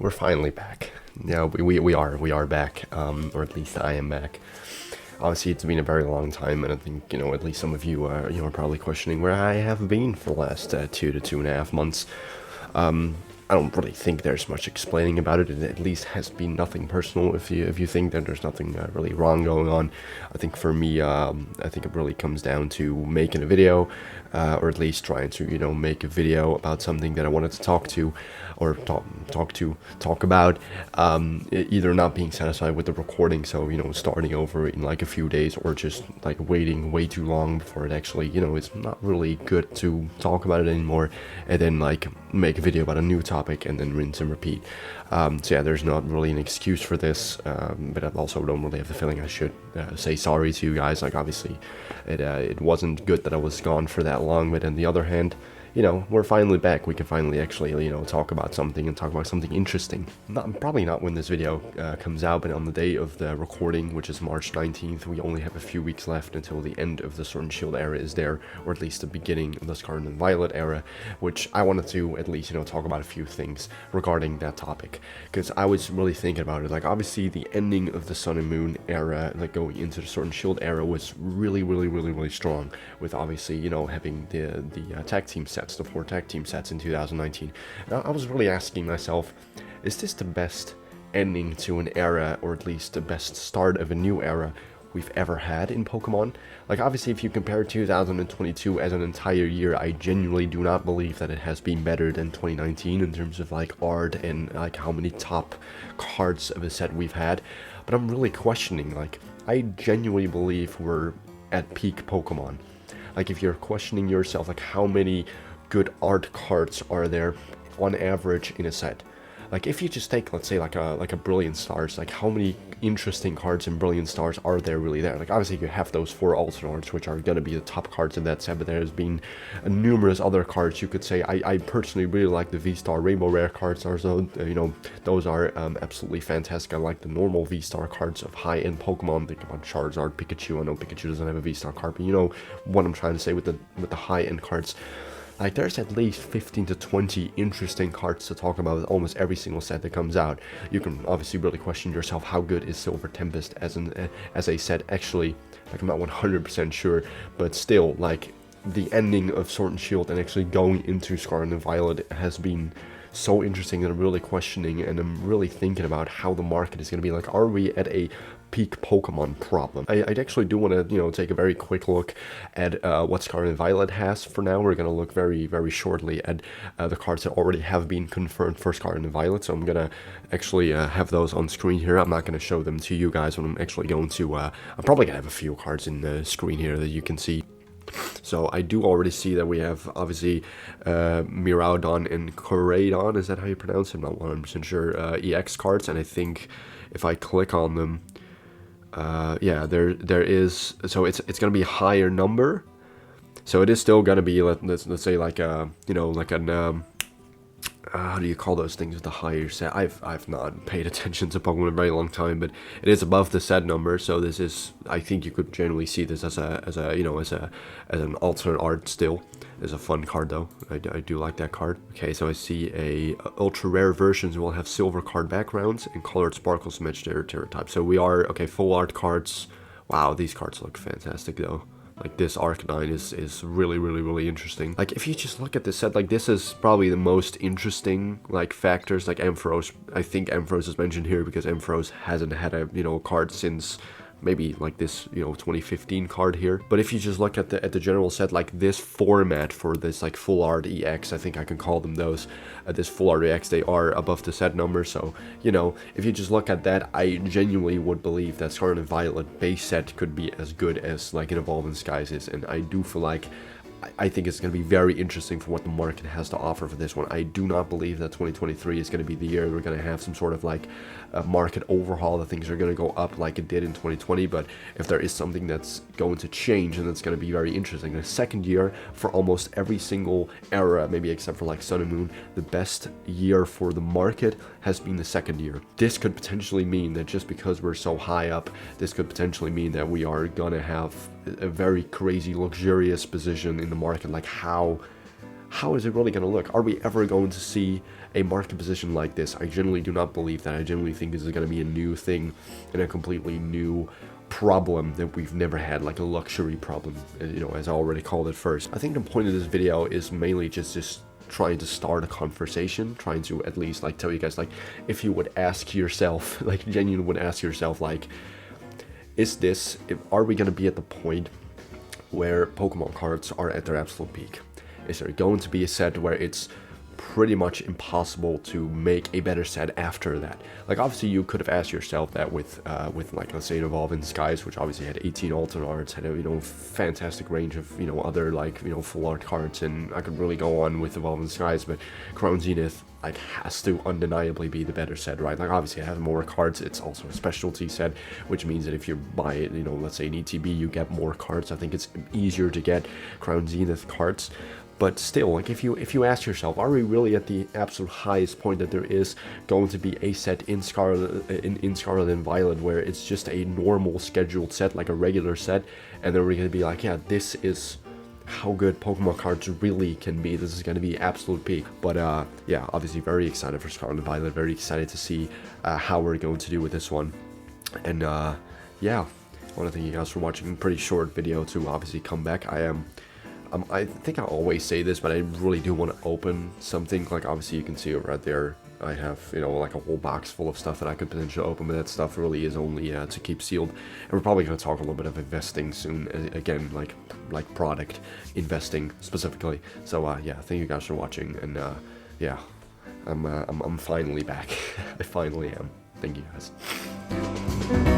We're finally back. Yeah, we are back, or at least I am back. Obviously, it's been a very long time, and I think, at least some of you are probably questioning where I have been for the last 2 to 2.5 months. I don't really think there's much explaining about it. It at least has been nothing personal. If you think that there's nothing really wrong going on, I think for me, I think it really comes down to making a video, or at least trying to make a video about something that I wanted to talk to, or talk about. Either not being satisfied with the recording, so starting over in like a few days, or just like waiting way too long before it actually it's not really good to talk about it anymore, and then like make a video about a new topic and then rinse and repeat. So yeah, there's not really an excuse for this, but I also don't really have the feeling I should say sorry to you guys. Like, obviously it wasn't good that I was gone for that long, but on the other hand, we're finally back. We can finally actually, talk about something, and talk about something interesting. Probably not when this video comes out, but on the day of the recording, which is March 19th, we only have a few weeks left until the end of the Sword and Shield era is there, or at least the beginning of the Scarlet and Violet era, which I wanted to at least, talk about a few things regarding that topic, because I was really thinking about it. Like, obviously, the ending of the Sun and Moon era, like going into the Sword and Shield era, was really strong, with obviously, having the tag team sets, the 4 tag team sets in 2019. And I was really asking myself, is this the best ending to an era, or at least the best start of a new era we've ever had in Pokemon? Like, obviously, if you compare 2022 as an entire year, I genuinely do not believe that it has been better than 2019 in terms of like art and like how many top cards of a set we've had. But I'm really questioning, like, I genuinely believe we're at peak Pokemon. Like, if you're questioning yourself, like, how many good art cards are there on average in a set? Like, if you just take, let's say, like a Brilliant Stars, like, how many interesting cards in Brilliant Stars are there really there? Like, obviously you have those 4 alternate arts, which are going to be the top cards in that set, but there's been numerous other cards you could say. I personally really like the V-Star Rainbow Rare cards also. Those are absolutely fantastic. I like the normal V-Star cards of high-end Pokemon. Think about Charizard, Pikachu. I know Pikachu doesn't have a V-Star card, but you know what I'm trying to say with the high-end cards. Like, there's at least 15 to 20 interesting cards to talk about with almost every single set that comes out. You can obviously really question yourself, how good is Silver Tempest as a set actually? Like, I'm not 100% sure, but still, like, the ending of Sword and Shield and actually going into Scarlet and Violet has been so interesting, and I'm really questioning, and I'm really thinking about how the market is going to be. Like, are we at a peak Pokemon problem? I actually do want to, take a very quick look at what Scarlet and Violet has for now. We're going to look very shortly at the cards that already have been confirmed for Scarlet and Violet. So I'm going to actually have those on screen here. I'm not going to show them to you guys, but I'm actually going to, I'm probably going to have a few cards in the screen here that you can see. So I do already see that we have, obviously, Miraudon and Koraidon, is that how you pronounce it? I'm not 100% sure, EX cards, and I think if I click on them, yeah, there is, so it's going to be a higher number, so it is still going to be, let's say, like a, like an, how do you call those things with the higher set? I've not paid attention to Pokemon in a very long time, but it is above the set number. So this is, I think you could generally see this as an alternate art still. It's a fun card though. I do like that card. Okay, so I see a ultra rare versions will have silver card backgrounds and colored sparkles to match their Terra type. So we are, okay, full art cards. Wow, these cards look fantastic though. Like, this Arcanine is really interesting. Like, if you just look at this set, like, this is probably the most interesting, like, factors. Like, Ampharos, I think Ampharos is mentioned here because Ampharos hasn't had a, card since maybe like this 2015 card here. But if you just look at the general set, like, this format for this, like, full art EX, I think I can call them those, this full art EX, they are above the set number. So if you just look at that, I genuinely would believe that Scarlet and Violet base set could be as good as like an Evolving Skies is, and I do feel like I think it's going to be very interesting for what the market has to offer for this one. I do not believe that 2023 is going to be the year we're going to have some sort of like a market overhaul, that things are going to go up like it did in 2020. But if there is something that's going to change, and that's going to be very interesting, the second year for almost every single era, maybe except for like Sun and Moon, the best year for the market has been the second year. This could potentially mean that just because we're so high up, this could potentially mean that we are going to have a very crazy luxurious position in the market. Like, how how is it really going to look? Are we ever going to see a market position like this? I generally do not believe that. I generally think this is going to be a new thing and a completely new problem that we've never had, like a luxury problem, you know, as I already called it first. I think the point of this video is mainly just trying to start a conversation, trying to at least like tell you guys, like, if you would ask yourself, like genuinely would ask yourself, like, are we going to be at the point where Pokemon cards are at their absolute peak? Is there going to be a set where it's pretty much impossible to make a better set after that? Like, obviously you could have asked yourself that with like, let's say, Evolving Skies, which obviously had 18 alternate arts, had a, you know, fantastic range of, you know, other, like, you know, full art cards, and I could really go on with Evolving Skies, but Crown Zenith, like, has to undeniably be the better set, right? Like, obviously it has more cards, it's also a specialty set, which means that if you buy it, you know, let's say an ETB, you get more cards. I think it's easier to get Crown Zenith cards. But still, like, if you ask yourself, are we really at the absolute highest point that there is going to be a set in Scarlet and Violet where it's just a normal scheduled set, like a regular set, and then we're going to be like, yeah, this is how good Pokemon cards really can be. This is going to be absolute peak. But yeah, obviously very excited for Scarlet and Violet. Very excited to see how we're going to do with this one. And yeah, I want to thank you guys for watching. Pretty short video to obviously come back. I think I always say this, but I really do want to open something. Like, obviously you can see it right there. I have, you know, like a whole box full of stuff that I could potentially open, but that stuff really is only to keep sealed. And we're probably going to talk a little bit of investing soon, again, like product investing specifically. So yeah, thank you guys for watching, and yeah, I'm finally back. I finally am. Thank you guys.